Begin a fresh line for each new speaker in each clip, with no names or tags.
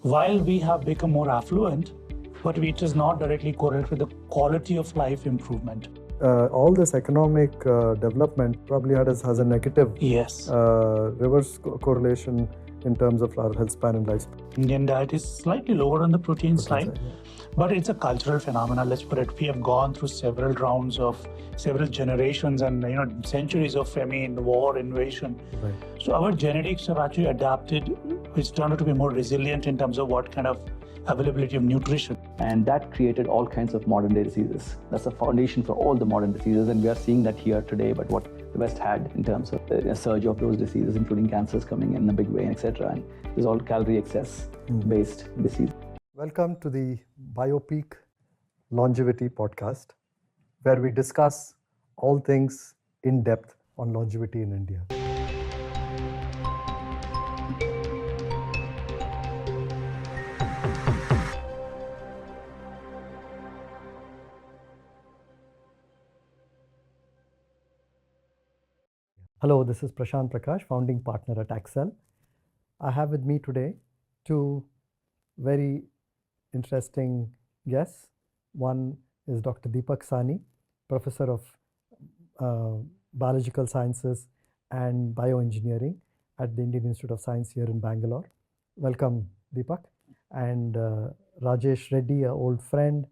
while we have become more affluent, but it is not directly correlated with the quality of life improvement.
All this economic development probably has a negative
Yes.
reverse correlation in terms of our health span and lifespan.
Indian diet is slightly lower on the protein side,
yeah.
but it's a cultural phenomenon. Let's put it. We have gone through several rounds of several generations and centuries of famine, war, invasion.
Right.
So our genetics have actually adapted, which turned out to be more resilient in terms of what kind of availability of nutrition.
And that created all kinds of modern day diseases. That's the foundation for all the modern diseases, and we are seeing that here today. But what the West had in terms of a surge of those diseases, including cancers coming in a big way, etc. And there's all calorie excess based disease.
Welcome to the Biopeak Longevity Podcast, where we discuss all things in depth on longevity in India. Hello, this is Prashanth Prakash, founding partner at Accel. I have with me today two very interesting guests. One is Dr. Deepak Saini, Professor of Biological Sciences and Bioengineering at the Indian Institute of Science here in Bangalore. Welcome, Deepak. And Rajesh Reddy, an old friend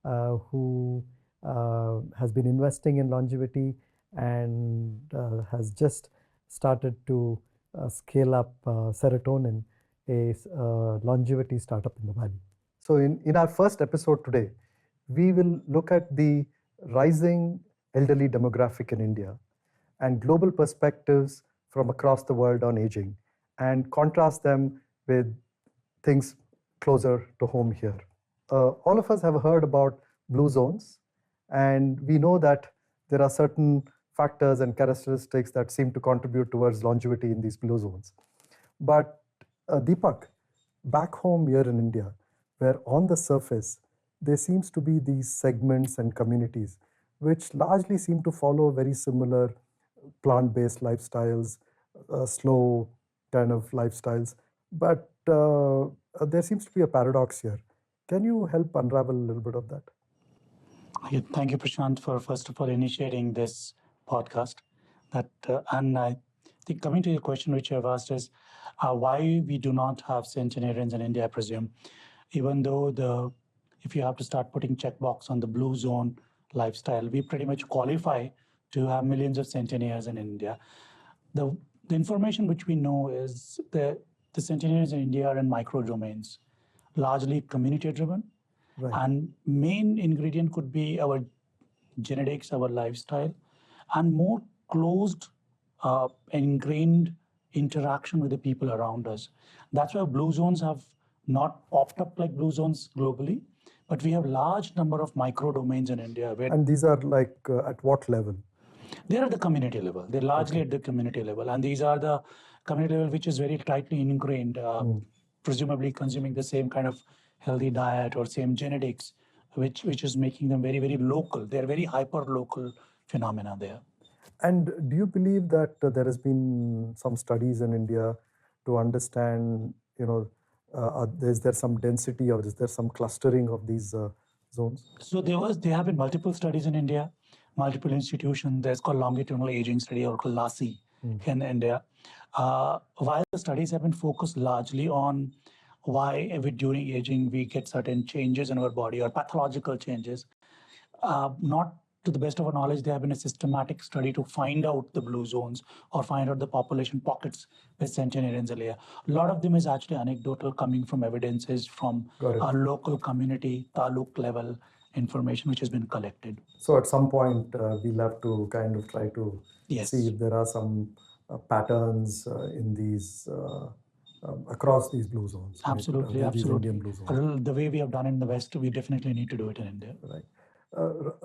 who has been investing in longevity and has just started to scale up serotonin, a longevity startup in the Valley. So in our first episode today, we will look at the rising elderly demographic in India and global perspectives from across the world on aging and contrast them with things closer to home here. All of us have heard about blue zones, and we know that there are certain factors and characteristics that seem to contribute towards longevity in these blue zones. But Deepak, back home here in India, where on the surface, there seems to be these segments and communities which largely seem to follow very similar plant-based lifestyles, slow kind of lifestyles. But there seems to be a paradox here. Can you help unravel a little bit of that?
Thank you, Prashant, for first of all initiating this podcast. And I think coming to your question, which you have asked is why we do not have centenarians in India, I presume, even though if you have to start putting checkbox on the blue zone lifestyle, we pretty much qualify to have millions of centenarians in India. The information which we know is the centenarians in India are in micro domains, largely community driven. Right. And main ingredient could be our genetics, our lifestyle, and more closed, ingrained interaction with the people around us. That's why blue zones have not popped up like blue zones globally, but we have large number of micro domains in India.
And these are like at what level?
They're at the community level. They're largely at the community level. And these are the community level which is very tightly ingrained, presumably consuming the same kind of healthy diet or same genetics, which is making them very, very local. They're very hyper-local phenomena there.
And do you believe that there has been some studies in India to understand, is there some density or is there some clustering of these zones?
So there have been multiple studies in India, multiple institutions. There's called longitudinal aging study or called LASI in India. While the studies have been focused largely on why during aging we get certain changes in our body or pathological changes, not to the best of our knowledge, there have been a systematic study to find out the blue zones or find out the population pockets where centenarians are there. A lot of them is actually anecdotal, coming from evidences from our local community, taluk level information which has been collected.
So at some point, we'll have to kind of try to see if there are some patterns in these across these blue zones.
Absolutely,
right?
absolutely.
Indian blue zones.
The way we have done in the West, we definitely need to do it in India.
Right.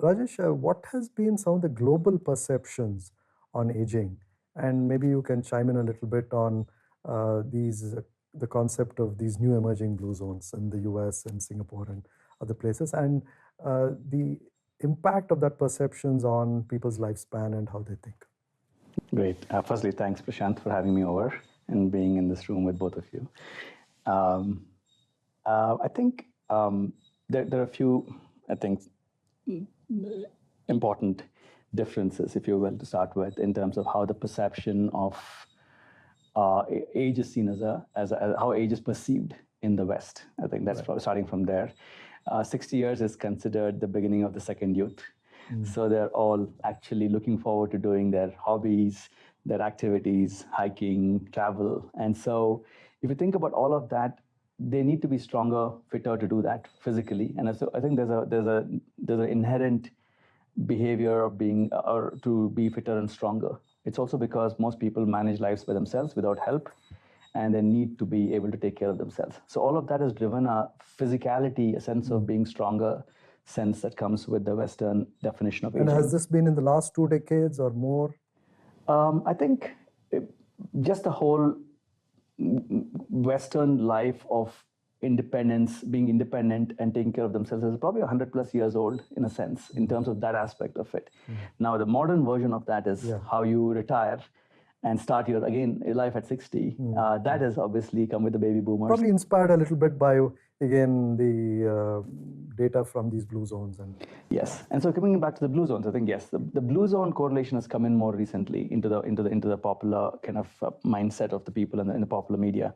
Rajesh, what has been some of the global perceptions on aging? And maybe you can chime in a little bit on the concept of these new emerging blue zones in the US and Singapore and other places, and the impact of that perceptions on people's lifespan and how they think.
Great. Firstly, thanks, Prashanth, for having me over and being in this room with both of you. I think there are a few, I think, important differences, if you will, to start with, in terms of how the perception of age is seen as how age is perceived in the West. I think that's probably starting from there. 60 years is considered the beginning of the second youth. So they're all actually looking forward to doing their hobbies, their activities, hiking, travel. And so if you think about all of that, they need to be stronger, fitter to do that physically. And so I think there's an inherent behavior of being or to be fitter and stronger. It's also because most people manage lives by themselves without help, and they need to be able to take care of themselves. So all of that has driven a physicality, a sense of being stronger, sense that comes with the Western definition of aging.
And has this been in the last 2 decades or more?
I think just the whole Western life of independence, being independent and taking care of themselves is probably 100+ years old in a sense, in terms of that aspect of it. Now, the modern version of that is how you retire and start your life at 60. That has obviously come with the baby boomers.
Probably inspired a little bit by, again, the data from these blue zones.
Yes, and so coming back to the blue zones, I think yes, the blue zone correlation has come in more recently into the popular kind of mindset of the people in the popular media,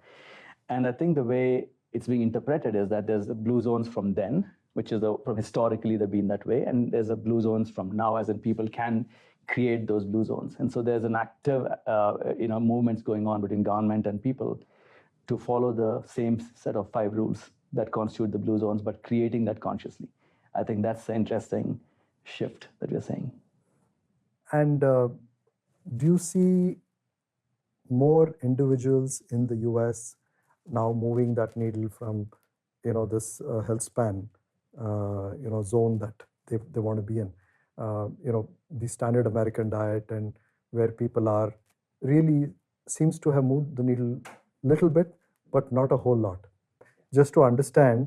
and I think the way it's being interpreted is that there's the blue zones from then, which is from historically they've been that way, and there's a blue zones from now, as in people can create those blue zones, and so there's an active movements going on between government and people to follow the same set of 5 rules that constitute the blue zones, but creating that consciously. I think that's the interesting shift that we're seeing.
And do you see more individuals in the US now moving that needle from, this Healthspan, zone that they want to be in? The standard American diet, and where people are really seems to have moved the needle little bit, but not a whole lot. Just to understand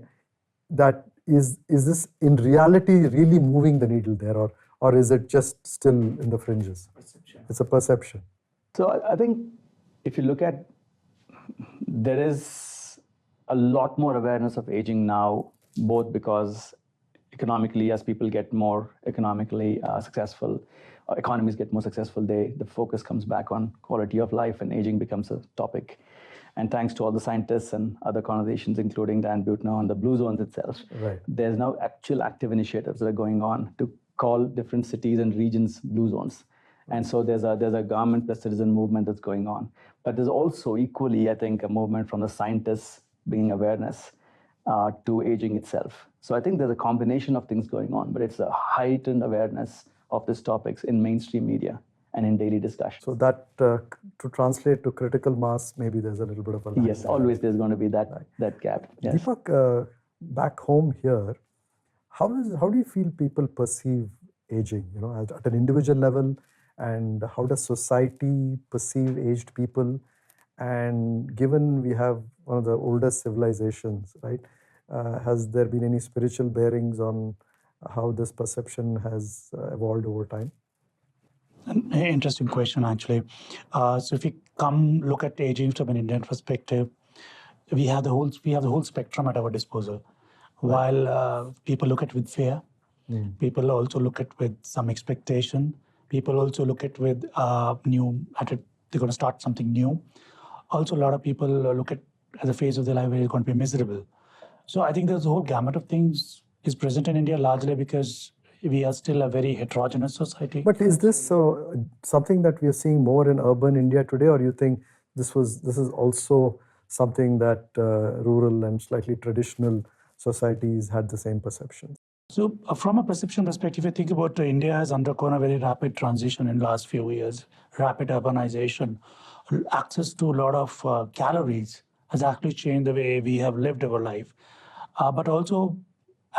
that, is this in reality really moving the needle there, or is it just still in the fringes?
Perception.
It's a perception.
So I think if you look at, there is a lot more awareness of aging now, both because economically, as people get more economically successful, economies get more successful, the focus comes back on quality of life, and aging becomes a topic. And thanks to all the scientists and other conversations, including Dan Buettner on the blue zones itself, there's now actual active initiatives that are going on to call different cities and regions blue zones. And so there's a government plus citizen movement that's going on. But there's also equally, I think, a movement from the scientists bringing awareness to aging itself. So I think there's a combination of things going on, but it's a heightened awareness of these topics in mainstream media and in daily discussion.
So that to translate to critical mass, maybe there's a little bit of a lag.
Yes, always there's going to be that gap. Yes.
Deepak, back home here, how do you feel people perceive aging? At an individual level, and how does society perceive aged people? And given we have one of the oldest civilizations, right? Has there been any spiritual bearings on how this perception has evolved over time?
An interesting question, actually. So if we look at aging from an Indian perspective, we have the whole spectrum at our disposal. While people look at with fear, people also look at with some expectation. People also look at with they're going to start something new. Also, a lot of people look at the phase of their life where it's going to be miserable. So I think there's a whole gamut of things is present in India, largely because we are still a very heterogeneous society.
But is this something that we are seeing more in urban India today, or you think this is also something that rural and slightly traditional societies had the same perception?
So from a perception perspective, I think about India has undergone a very rapid transition in the last few years, rapid urbanization. Access to a lot of calories has actually changed the way we have lived our life. But also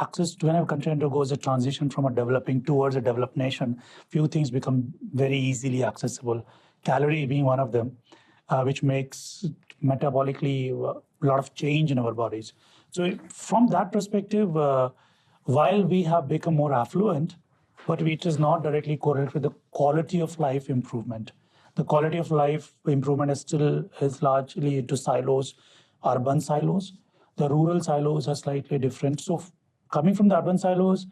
access to, when a country undergoes a transition from a developing towards a developed nation, few things become very easily accessible. Calorie being one of them, which makes metabolically a lot of change in our bodies. So from that perspective, while we have become more affluent, but it is not directly correlated with the quality of life improvement. The quality of life improvement is largely into silos, urban silos. The rural silos are slightly different. So coming from the urban silos,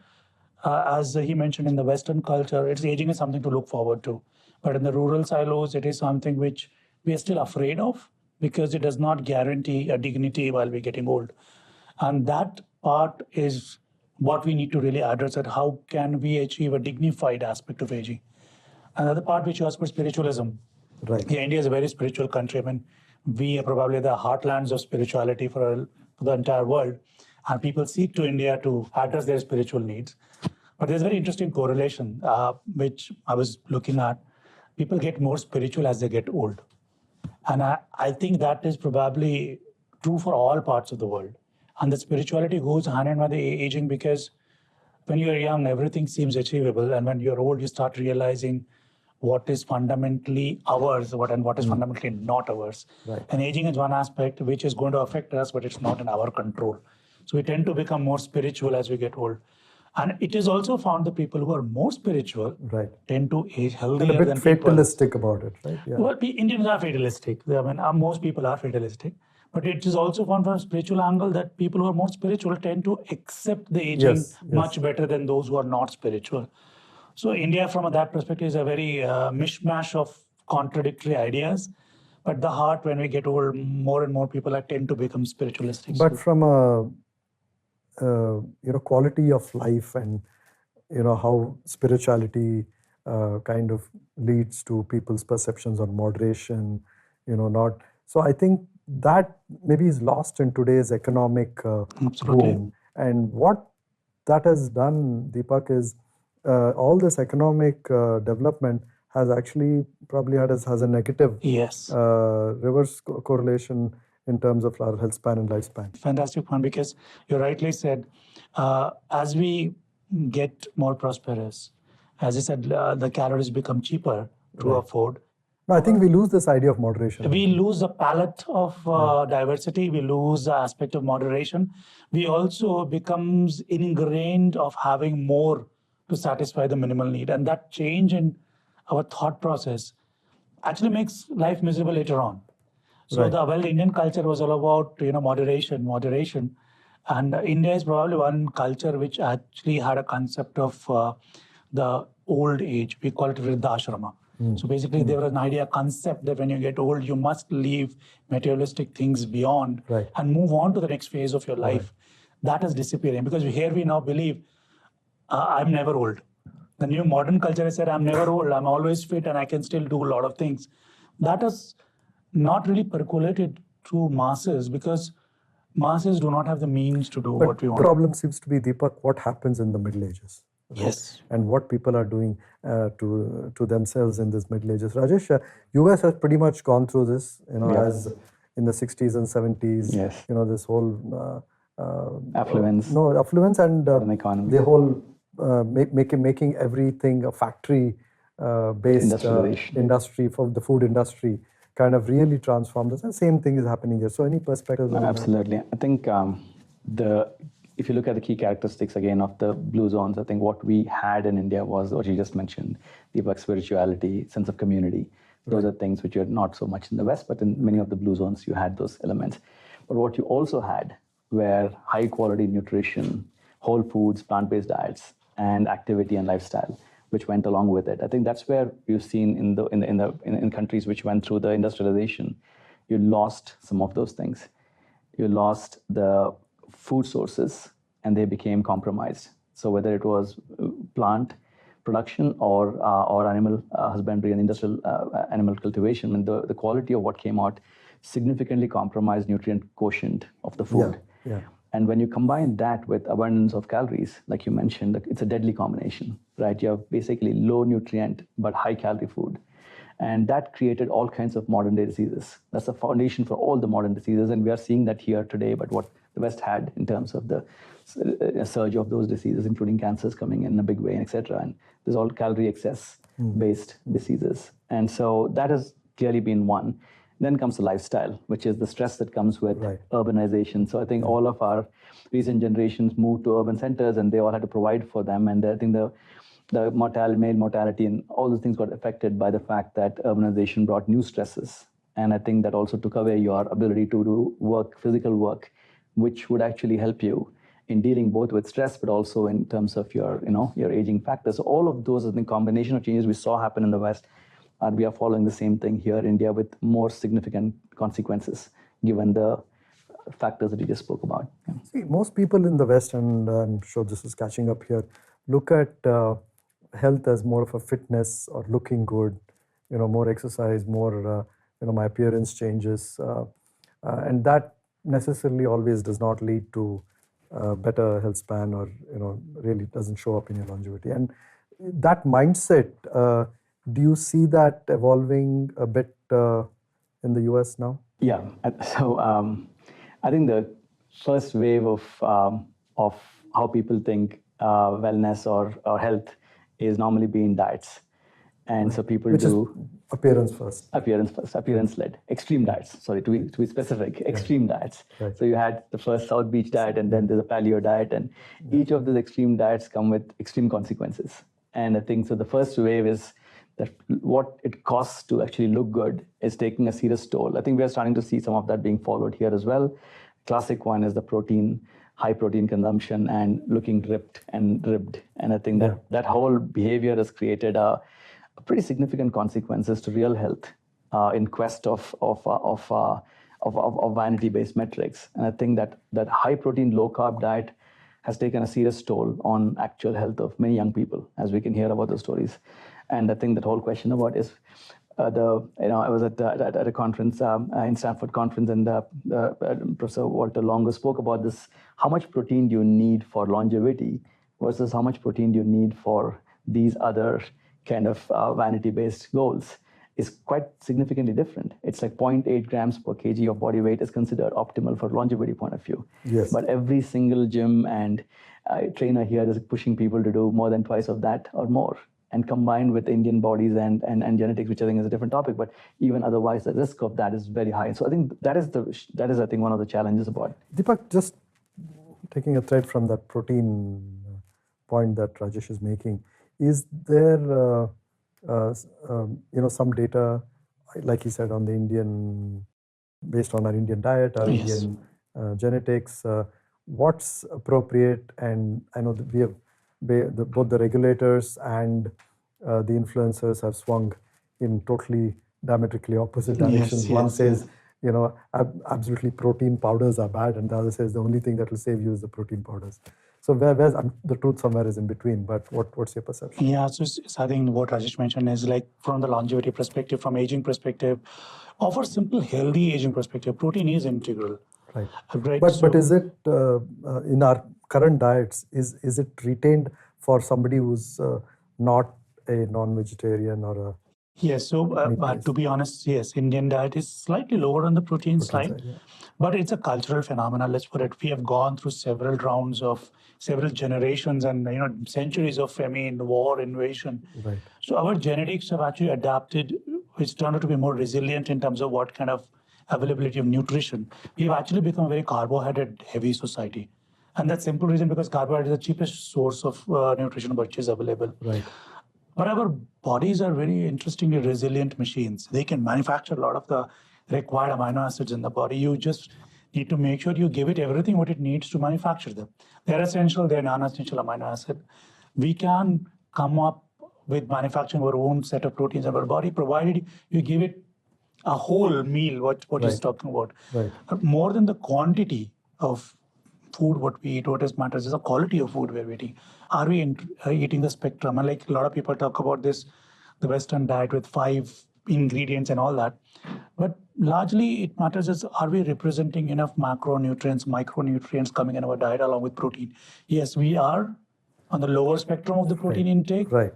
as he mentioned, in the Western culture, it's aging is something to look forward to. But in the rural silos, it is something which we are still afraid of because it does not guarantee a dignity while we're getting old. And that part is what we need to really address, that how can we achieve a dignified aspect of aging. Another part which was for spiritualism.
Right.
Yeah, India is a very spiritual country. I mean, we are probably the heartlands of spirituality for the entire world. And people seek to India to address their spiritual needs. But there's a very interesting correlation, which I was looking at. People get more spiritual as they get old. And I think that is probably true for all parts of the world. And the spirituality goes hand in hand with the aging, because when you're young, everything seems achievable. And when you're old, you start realizing what is fundamentally ours and what is fundamentally not ours.
Right.
And aging is one aspect which is going to affect us, but it's not in our control. So we tend to become more spiritual as we get old. And it is also found the people who are more spiritual
Right.
tend to age healthier
And a bit
than people.
fatalistic about it, right? Yeah.
Well, Indians are fatalistic. I mean, most people are fatalistic. But it is also found from a spiritual angle that people who are more spiritual tend to accept the aging
Yes, yes.
much better than those who are not spiritual. So India, from that perspective, is a very mishmash of contradictory ideas. But the heart, when we get old, more and more people tend to become spiritualistic.
But from a quality of life and how spirituality kind of leads to people's perceptions on moderation, not. So I think that maybe is lost in today's economic
Absolutely.
boom. And what that has done, Deepak, is all this economic development has actually probably has a negative
Yes.
reverse correlation in terms of our health span and lifespan.
Fantastic point, because you rightly said, as we get more prosperous, as I said, the calories become cheaper to
Right.
afford.
No, I think we lose this idea of moderation.
We lose the palette of diversity. We lose the aspect of moderation. We also becomes ingrained of having more to satisfy the minimal need. And that change in our thought process actually makes life miserable later on. So
Right.
the Indian culture was all about moderation, and India is probably one culture which actually had a concept of the old age. We call it Vriddhashrama. So basically, there was an idea, concept that when you get old, you must leave materialistic things beyond
Right.
and move on to the next phase of your life. That is disappearing, because here we now believe I'm never old. The new modern culture has said I'm never old. I'm always fit and I can still do a lot of things. That is not really percolated to masses, because masses do not have the means to do what we
But
want.
problem seems to be, Deepak, what happens in the Middle Ages. Right?
Yes.
And what people are doing to themselves in this Middle Ages. Rajesh, US has pretty much gone through this, as in the 60s and 70s.
Yes.
This whole
Affluence.
Affluence and
An economy.
the whole making everything a factory based
Industrialization.
industry for the food industry kind of really transformed this. And same thing is happening here. So any perspectives on that?
Absolutely. I think if you look at the key characteristics again of the blue zones, I think what we had in India was what you just mentioned, Deepak, spirituality, sense of community. Those are things which are not so much in the West, but in many of the blue zones, you had those elements. But what you also had were high quality nutrition, whole foods, plant-based diets, and activity and lifestyle, which went along with it. I think that's where you've seen in countries which went through the industrialization, you lost some of those things. You lost the food sources and they became compromised. So whether it was plant production or animal husbandry and industrial animal cultivation, and the quality of what came out significantly compromised nutrient quotient of the food.
Yeah.
And when you combine that with abundance of calories, like you mentioned, it's a deadly combination, right? You have basically low nutrient but high calorie food. And that created all kinds of modern day diseases. That's the foundation for all the modern diseases. And we are seeing that here today, but what the West had in terms of the surge of those diseases, including cancers coming in a big way, et cetera. And there's all calorie excess based diseases. And so that has clearly been one. Then comes the lifestyle, which is the stress that comes with urbanization. So I think all of our recent generations moved to urban centers and they all had to provide for them. And I think the male mortality and all those things got affected by the fact that urbanization brought new stresses. And I think that also took away your ability to do work, physical work, which would actually help you in dealing both with stress, but also in terms of your aging factors. So all of those, I think, combination of changes we saw happen in the West, and we are following the same thing here in India with more significant consequences, given the factors that we just spoke about. Yeah.
See, most people in the West, and I'm sure this is catching up here, look at health as more of a fitness or looking good, more exercise, more, my appearance changes. And that necessarily always does not lead to better health span, or, really doesn't show up in your longevity. And that mindset, do you see that evolving a bit in the US now?
Yeah. So I think the first wave of how people think wellness or health is normally being diets. And so people
Which
do
is appearance first.
Appearance-led. Extreme diets. Sorry, to be specific, extreme diets.
Right.
So you had the first South Beach diet, and then there's a paleo diet, and each of those extreme diets come with extreme consequences. And I think so the first wave is that what it costs to actually look good is taking a serious toll. I think we are starting to see some of that being followed here as well. Classic one is the high protein consumption and looking ripped and ribbed. And I think that whole behavior has created a pretty significant consequences to real health in quest of vanity-based metrics. And I think that high protein, low carb diet has taken a serious toll on actual health of many young people, as we can hear about those stories. And I think that whole question about is I was at a conference in Stanford conference, and Professor Walter Longo spoke about this: how much protein do you need for longevity versus how much protein do you need for these other kind of vanity-based goals is quite significantly different. It's like 0.8 grams per kg of body weight is considered optimal for longevity point of view.
Yes.
But every single gym and trainer here is pushing people to do more than twice of that or more. And combined with Indian bodies and genetics, which I think is a different topic, but even otherwise, the risk of that is very high. So I think that is I think one of the challenges about it.
Deepak, just taking a thread from that protein point that Rajesh is making, is there some data, like he said, on the Indian, based on our Indian diet, our Indian genetics, what's appropriate? And I know that we have both the regulators and the influencers have swung in totally diametrically opposite directions. One says, absolutely protein powders are bad, and the other says the only thing that will save you is the protein powders. So where's the truth somewhere is in between, but what's your perception?
Yeah, so I think what Rajesh mentioned is like from the longevity perspective, from aging perspective, or for simple healthy aging perspective, protein is integral.
Right.
Right.
But is it in our current diets, is it retained for somebody who's not a non-vegetarian or a...
Yes, so but to be honest, yes, Indian diet is slightly lower on the protein side, but it's a cultural phenomenon. Let's put it. We have gone through several rounds of several generations and centuries of famine, war, invasion.
Right.
So our genetics have actually adapted, which turned out to be more resilient in terms of what kind of availability of nutrition. We've actually become a very carbohydrate-heavy society. And that's simple reason because carbohydrate is the cheapest source of nutrition which is available.
Right.
But our bodies are very interestingly resilient machines. They can manufacture a lot of the required amino acids in the body. You just need to make sure you give it everything what it needs to manufacture them. They're essential, they're non-essential amino acid. We can come up with manufacturing our own set of proteins in our body, provided you give it a whole meal, what he's talking about.
Right.
More than the quantity of food what we eat, what matters is the quality of food we're eating. Are we eating the spectrum? And like a lot of people talk about this, the Western diet with 5 ingredients and all that. But largely it matters is, are we representing enough macronutrients, micronutrients coming in our diet along with protein? Yes, we are on the lower spectrum of the protein intake.
Right.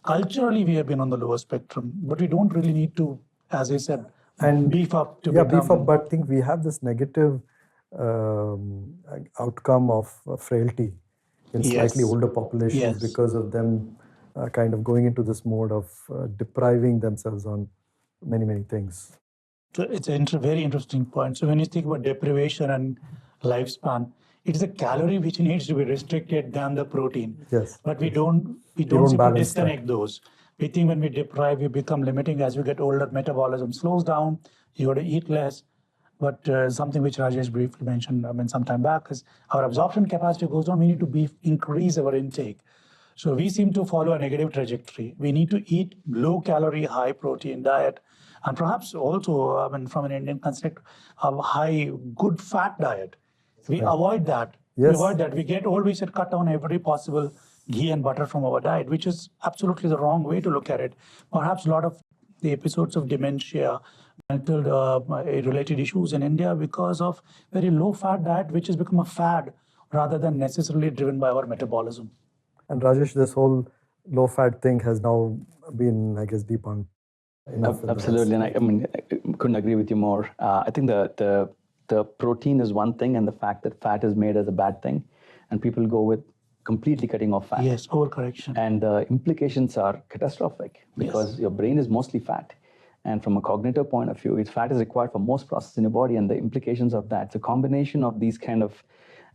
Culturally, we have been on the lower spectrum, but we don't really need to, as I said,
and
beef up to
beef up. But I think we have this negative outcome of frailty in slightly older populations because of them kind of going into this mode of depriving themselves on many things.
So it's a very interesting point. So when you think about deprivation and lifespan, it is a calorie which needs to be restricted than the protein.
Yes.
But we don't disconnect those. We think when we deprive, we become limiting. As you get older, metabolism slows down. You got to eat less. but something which Rajesh briefly mentioned some time back is our absorption capacity goes down. We need to increase our intake. So we seem to follow a negative trajectory. We need to eat low-calorie, high-protein diet, and perhaps also, from an Indian concept, a high, good fat diet. We avoid that.
Yes.
We avoid that. We get old, we should cut down every possible ghee and butter from our diet, which is absolutely the wrong way to look at it. Perhaps a lot of the episodes of dementia, mental related issues in India because of very low-fat diet, which has become a fad rather than necessarily driven by our metabolism.
And Rajesh, this whole low-fat thing has now been, I guess, debunked.
Absolutely, and I couldn't agree with you more. I think the protein is one thing, and the fact that fat is made as a bad thing, and people go with completely cutting off fat.
Yes, overcorrection.
And the implications are catastrophic because your brain is mostly fat. And from a cognitive point of view, fat is required for most processes in your body, and the implications of that. It's a combination of these kind of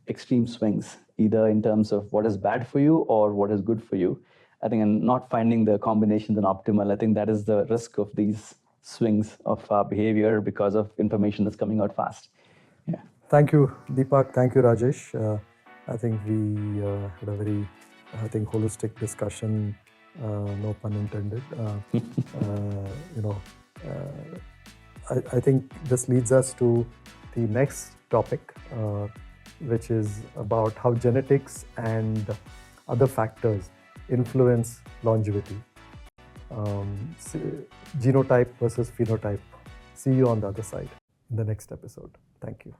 extreme swings, either in terms of what is bad for you or what is good for you. I think, and not finding the combinations and optimal, I think that is the risk of these swings of behavior because of information that's coming out fast. Yeah.
Thank you, Deepak. Thank you, Rajesh. I think we had a very, holistic discussion. No pun intended. I think this leads us to the next topic, which is about how genetics and other factors influence longevity. Genotype versus phenotype. See you on the other side in the next episode. Thank you.